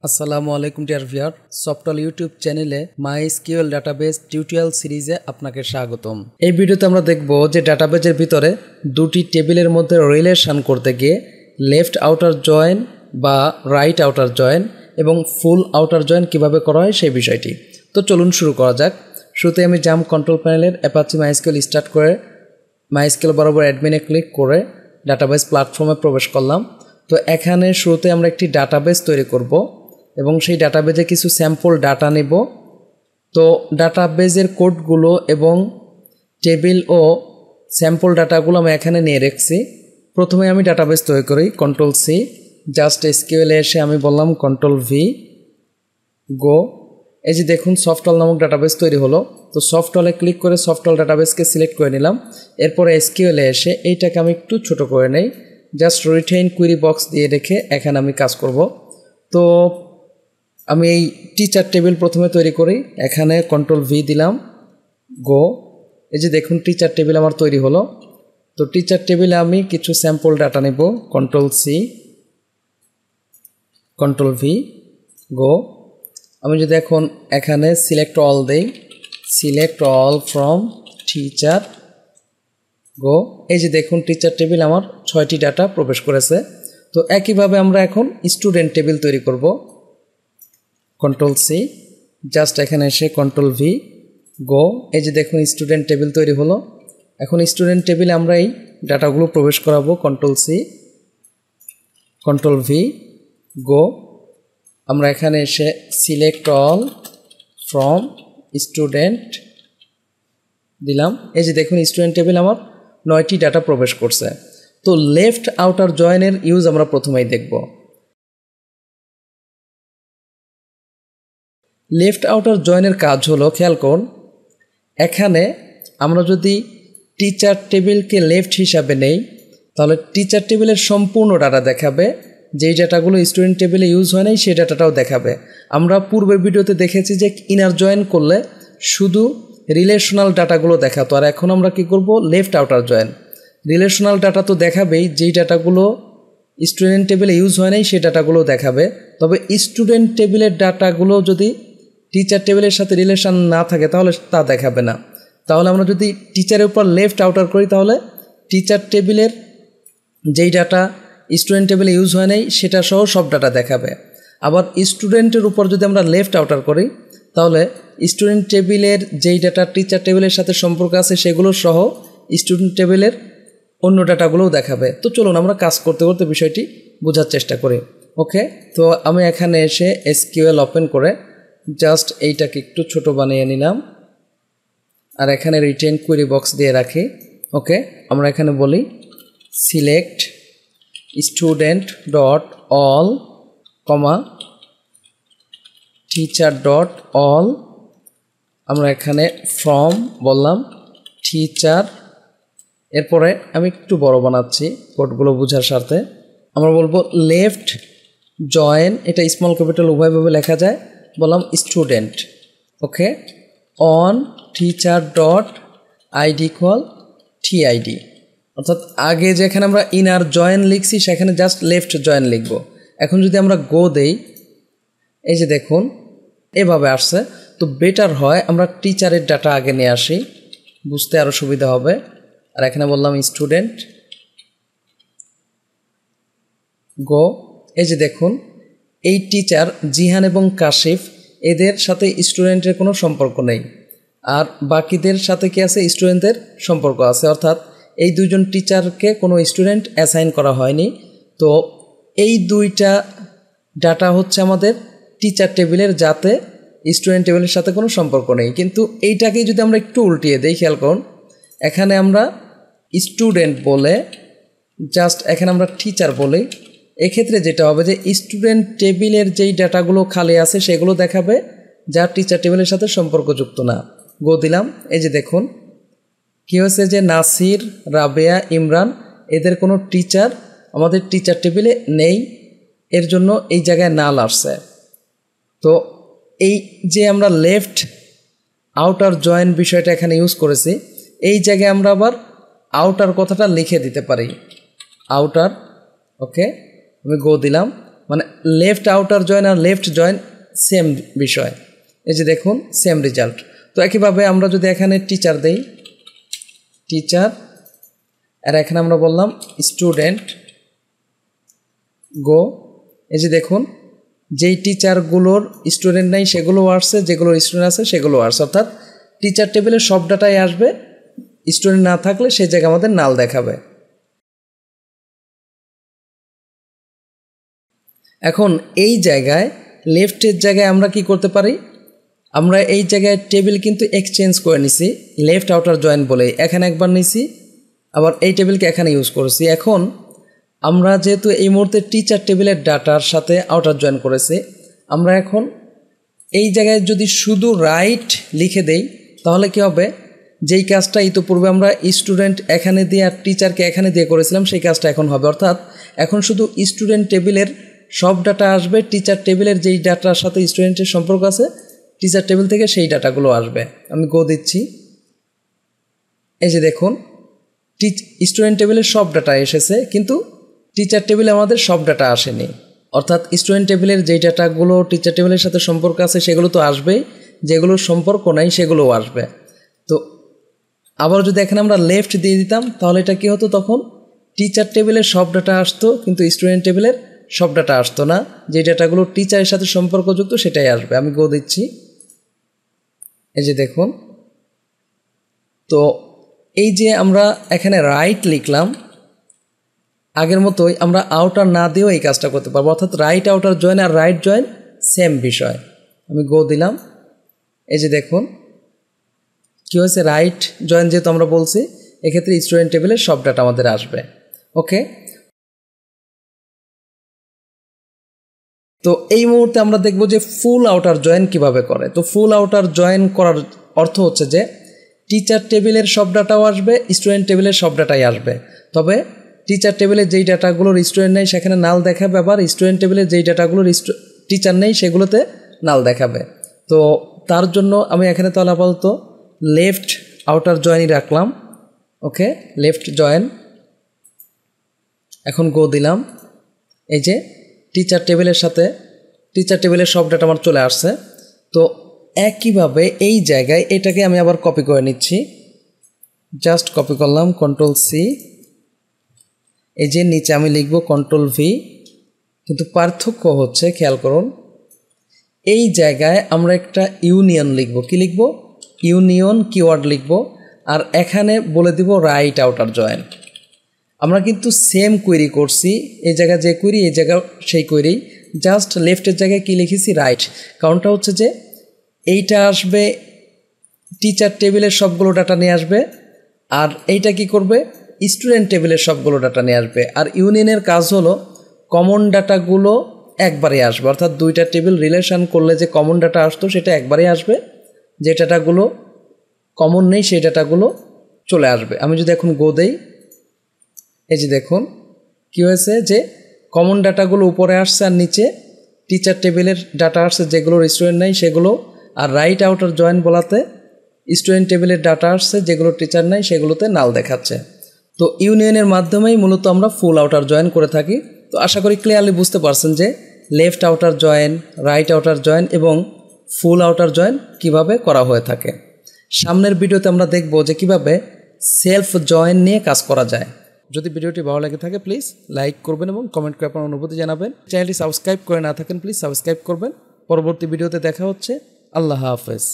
আসসালামু আলাইকুম dear viewer, software YouTube চ্যানেলে মাইএসকিউএল ডাটাবেস টিউটোরিয়াল সিরিজে আপনাকে স্বাগতম। এই ভিডিওতে আমরা দেখব যে ডাটাবেজের ভিতরে দুটি টেবিলের মধ্যে রিলেশন করতে গিয়ে লেফট আউটার জয়েন বা রাইট আউটার জয়েন এবং ফুল আউটার জয়েন কিভাবে করা হয় সেই বিষয়টি। তো চলুন শুরু করা যাক। শুরুতে আমি জাম্প কন্ট্রোল প্যানেলের অ্যাপাচি মাইএসকিউএল স্টার্ট করে মাইএসকিউএল বরাবর অ্যাডমিনে ক্লিক করে ডাটাবেস প্ল্যাটফর্মে প্রবেশ করলাম। তো এখানে শুরুতে আমরা একটি ডাটাবেস তৈরি করব এবং সেই ডাটাবেজে কিছু স্যাম্পল ডাটা নেব। তো ডাটাবেজের কোডগুলো এবং টেবিল ও স্যাম্পল ডাটাগুলো আমি এখানে নিয়ে রেখেছি। প্রথমে আমি ডাটাবেস তৈরি করি, কন্ট্রোল সি, জাস্ট এসকিউএলে এসে আমি বললাম কন্ট্রোল ভি, গো। এই যে দেখুন সফটওয়্যার নামক ডাটাবেস তৈরি হলো। তো সফটওয়্যারে ক্লিক করে সফটওয়্যার ডাটাবেসকে সিলেক্ট করে নিলাম। এরপরে এসকিউএলে এসে এইটাকে আমি একটু ছোট করে নেই, জাস্ট রিটেইন কুইরি বক্স দিয়ে রেখে এখানে আমি কাজ করব। তো আমি এই টিচার টেবিল প্রথমে তৈরি করি, এখানে কন্ট্রোল ভি দিলাম, গো। এই যে দেখুন টিচার টেবিল আমার তৈরি হলো। তো টিচার টেবিলে আমি কিছু স্যাম্পল ডাটা নেব, কন্ট্রোল সি, কন্ট্রোল ভি, গো। আমি যদি এখন এখানে সিলেক্ট অল দেই, সিলেক্ট অল ফ্রম টিচার, গো। এই যে দেখুন টিচার টেবিল আমার 6টি ডাটা প্রবেশ করেছে। তো একইভাবে আমরা এখন স্টুডেন্ট টেবিল তৈরি করব, কন্ট্রোল সি, জাস্ট এখানে এসে কন্ট্রোল ভি, গো। এই যে দেখুন স্টুডেন্ট টেবিল তৈরি হলো। এখন স্টুডেন্ট টেবিলে আমরা এই ডাটাগুলো প্রবেশ করাবো, কন্ট্রোল সি, কন্ট্রোল ভি, গো। আমরা এখানে এসে সিলেক্ট অল ফ্রম স্টুডেন্ট দিলাম। এই যে দেখুন স্টুডেন্ট টেবিল আমার 9টি ডাটা প্রবেশ করছে। তো লেফট আউটার জয়েনের ইউজ আমরা প্রথমেই দেখব। লেফট আউটার জয়েনের কাজ হলো, খেয়াল করুন, এখানে আমরা যদি টিচার টেবিলকে লেফট হিসাবে নেই তাহলে টিচার টেবিলের সম্পূর্ণ ডাটা দেখাবে, যেই ডাটাগুলো স্টুডেন্ট টেবিলে ইউজ হয় নাই সেই ডাটাটাও দেখাবে। আমরা পূর্বের ভিডিওতে দেখেছি যে ইনার জয়েন করলে শুধু রিলেশনাল ডাটাগুলো দেখাতো, আর এখন আমরা কি করব, left outer join. Relational data তো দেখাবেই, যেই ডাটাগুলো স্টুডেন্ট টেবিলে ইউজ হয় নাই সেই ডাটাগুলো দেখাবে। তবে স্টুডেন্ট টেবিলের ডাটাগুলো যদি টিচার টেবিলের সাথে রিলেশন না থাকে তাহলে তা দেখাবে না। তাহলে আমরা যদি টিচারের উপর লেফট আউটার করি তাহলে টিচার টেবিলের যেই ডাটা স্টুডেন্ট টেবিলে ইউজ হয় নাই সেটা সহ সব ডাটা দেখাবে। আবার স্টুডেন্টের উপর যদি আমরা লেফট আউটার করি তাহলে স্টুডেন্ট টেবিলের যেই ডাটা টিচার টেবিলের সাথে সম্পর্ক আছে সেগুলো সহ স্টুডেন্ট টেবিলের অন্য ডাটাগুলোও দেখাবে। তো চলুন আমরা কাজ করতে করতে বিষয়টি বোঝার চেষ্টা করি। ওকে, তো আমি এখানে এসে এসকিউএল ওপেন করে জাস্ট এইটাকে একটু ছোট বানিয়ে নিলাম, আর এখানে রিটেন কুইরি বক্স দিয়ে রাখি। ওকে, আমরা এখানে বলি সিলেক্ট স্টুডেন্ট ডট অল কমা টিচার ডট অল, আমরা এখানে ফ্রম বললাম টিচার। এরপরে আমি একটু বড় বানাচ্ছি কোডগুলো বোঝার স্বার্থে। আমরা বলবো লেফট জয়েন, এটা স্মল ক্যাপিটাল উভয়ভাবে লেখা যায়, বললাম student. Okay, on teacher dot ID equal TID, অর্থাৎ আগে যেখানে আমরা ইনার জয়েন লিখছি সেখানে জাস্ট লেফট জয়েন লিখব। এখন যদি আমরা গো দেই, এই যে দেখুন এভাবে আসছে। তো বেটার হয় আমরা টিচারের ডাটা আগে নিয়ে আসি, বুঝতে আরও সুবিধা হবে। আর এখানে বললাম স্টুডেন্ট, গো। এই যে দেখুন এই টিচার জিহান এবং কাশিফ, এদের সাথে স্টুডেন্টের কোনো সম্পর্ক নেই, আর বাকিদের সাথে কি আছে, স্টুডেন্টদের সম্পর্ক আছে, অর্থাৎ এই দুইজন টিচারকে কোনো স্টুডেন্ট অ্যাসাইন করা হয়নি। তো এই দুইটা ডাটা হচ্ছে আমাদের টিচার টেবিলের, যাতে স্টুডেন্ট টেবিলের সাথে কোনো সম্পর্ক নেই। কিন্তু এইটাকেই যদি আমরা একটু উল্টিয়ে দিই, খেয়াল করুন, এখানে আমরা স্টুডেন্ট বলে জাস্ট এখানে আমরা টিচার বলি, এক্ষেত্রে যেটা হবে যে স্টুডেন্ট টেবিলের যেই ডাটাগুলো খালি আছে সেগুলো দেখাবে, যা টিচার টেবিলের সাথে সম্পর্কযুক্ত না। গো দিলাম। এই যে দেখুন কী হয়েছে যে নাসির, রাবেয়া, ইমরান এদের কোনো টিচার আমাদের টিচার টেবিলে নেই, এর জন্য এই জায়গায় নাল আসছে। তো এই যে আমরা লেফট আউটার জয়েন বিষয়টা এখানে ইউজ করেছি, এই জায়গায় আমরা আবার আউটার কথাটা লিখে দিতে পারি, আউটার। ওকে, আমি গো দিলাম, মানে লেফট আউটার জয়েন আর লেফট জয়েন সেম বিষয়। এই যে দেখুন সেম রেজাল্ট। তো একইভাবে আমরা যদি এখানে টিচার দেই, টিচার, আর এখানে আমরা বললাম স্টুডেন্ট গো, এই যে দেখুন যেই টিচারগুলোর স্টুডেন্ট নেই সেগুলোও আসছে, যেগুলোর স্টুডেন্ট আছে সেগুলো আসছে, অর্থাৎ টিচার টেবিলের সব ডাটাই আসবে, স্টুডেন্ট না থাকলে সেই জায়গায় আমাদের নাল দেখাবে। এখন এই জায়গায় লেফটের জায়গায় আমরা কি করতে পারি, আমরা এই জায়গায় টেবিল কিন্তু এক্সচেঞ্জ করে নিছি লেফট আউটার জয়েন বলে, এখানে একবার নিছি, আবার এই টেবিলকে এখানে ইউজ করেছি। এখন আমরা যেহেতু এই মুহূর্তে টিচার টেবিলের ডাটার সাথে আউটার জয়েন করেছি, আমরা এখন এই জায়গায় যদি শুধু রাইট লিখে দেই তাহলে কি হবে, যেই কাজটা ইতিপূর্বে আমরা স্টুডেন্ট এখানে দিয়ে আর টিচারকে এখানে দিয়ে করেছিলাম সেই কাজটা এখন হবে, অর্থাৎ এখন শুধু স্টুডেন্ট টেবিলের সব ডাটা আসবে, টিচার টেবিলের যেই ডাটার সাথে স্টুডেন্টের সম্পর্ক আছে টিচার টেবিল থেকে সেই ডাটাগুলো আসবে। আমি গো দিচ্ছি, এই যে দেখুন স্টুডেন্ট টেবিলের সব ডাটা এসেছে, কিন্তু টিচার টেবিলে আমাদের সব ডাটা আসেনি, অর্থাৎ স্টুডেন্ট টেবিলের যেই ডাটাগুলো টিচার টেবিলের সাথে সম্পর্ক আছে সেগুলো তো আসবেই, যেগুলোর সম্পর্ক নাই সেগুলোও আসবে। তো আবার যদি এখানে আমরা লেফট দিয়ে দিতাম তাহলে এটা কী হতো, তখন টিচার টেবিলের সব ডাটা আসতো কিন্তু স্টুডেন্ট টেবিলের সব ডাটা আসতো না, যে ডাটাগুলো টিচারের সাথে সম্পর্কযুক্ত সেটাই আসবে। আমি গো দিচ্ছি, এই যে দেখুন। তো এই যে আমরা এখানে রাইট লিখলাম, আগের মতোই আমরা আউটার না দিয়েও এই কাজটা করতে পারবো, অর্থাৎ রাইট আউটার জয়েন আর রাইট জয়েন সেম বিষয়। আমি গো দিলাম, এই যে দেখুন কী হয়েছে, রাইট জয়েন যেহেতু আমরা বলছি এক্ষেত্রে স্টুডেন্ট টেবিলের সব ডাটা আমাদের আসবে। ওকে, তো এই মুহূর্তে আমরা দেখব যে ফুল আউটার জয়েন কিভাবে করে। তো ফুল আউটার জয়েন করার অর্থ হচ্ছে যে টিচার টেবিলের সব ডাটাও আসবে, স্টুডেন্ট টেবিলের সব ডাটাই আসবে, তবে টিচার টেবিলের যেই ডাটাগুলোর স্টুডেন্ট নেই সেখানে নাল দেখাবে, আবার স্টুডেন্ট টেবিলের যেই ডাটাগুলোর টিচার নেই সেগুলোতে নাল দেখাবে। তো তার জন্য আমি এখানে তাহলে আপাতত লেফট আউটার জয়েনই রাখলাম। ওকে, লেফট জয়েন, এখন গো দিলাম, এই যে টিচার টেবিলের সাথে টিচার টেবিলের সব ডাটা আমার চলে আসছে। তো একইভাবে এই জায়গায় এটাকে আমি আবার কপি করে নিচ্ছি, জাস্ট কপি করলাম, কন্ট্রোল সি, এই যে নিচে আমি লিখব কন্ট্রোল ভি, কিন্তু পার্থক্য হচ্ছে খেয়াল করুন, এই জায়গায় আমরা একটা ইউনিয়ন লিখব, কি লিখব, ইউনিয়ন কিওয়ার্ড লিখব, আর এখানে বলে দিব রাইট আউটার জয়েন। আমরা কিন্তু সেম কোয়েরি করছি, এই জায়গায় যে কোয়েরি এই জায়গা সেই কোয়েরি, জাস্ট লেফটের জায়গায় কি লিখেছি রাইট, কারণটা হচ্ছে যে এইটা আসবে টিচার টেবিলের সবগুলো ডাটা নিয়ে আসবে, আর এইটা কি করবে স্টুডেন্ট টেবিলের সবগুলো ডাটা নিয়ে আসবে। আর ইউনিয়নের কাজ হলো কমন ডাটাগুলো একবারে আসবে, অর্থাৎ দুইটা টেবিল রিলেশন করলে যে কমন ডাটা আসতো সেটা একবারে আসবে, যে ডাটাগুলো কমন নেই সেই ডাটাগুলো চলে আসবে। আমি যদি এখন গো দেই, এই যে দেখুন কী হয়েছে, যে কমন ডাটাগুলো উপরে আসছে আর নিচে টিচার টেবিলের ডাটা আসছে যেগুলোর স্টুডেন্ট নেই সেগুলো, আর রাইট আউটার জয়েন বলাতে স্টুডেন্ট টেবিলের ডাটা আসছে যেগুলোর টিচার নেই সেগুলোতে নাল দেখাচ্ছে। তো ইউনিয়নের মাধ্যমেই মূলত আমরা ফুল আউটার জয়েন করে থাকি। তো আশা করি ক্লিয়ারলি বুঝতে পারছেন যে left outer join, right outer join এবং ফুল আউটার জয়েন কিভাবে করা হয়ে থাকে। সামনের ভিডিওতে আমরা দেখব যে কিভাবে সেলফ জয়েন নিয়ে কাজ করা যায়। যদি ভিডিওটি ভালো লাগে থাকে প্লিজ লাইক করবেন এবং কমেন্ট করে আপনার অনুভূতি জানাবেন। চ্যানেলটি সাবস্ক্রাইব করে না থাকেন প্লিজ সাবস্ক্রাইব করবেন। পরবর্তী ভিডিওতে দেখা হচ্ছে। আল্লাহ হাফেজ।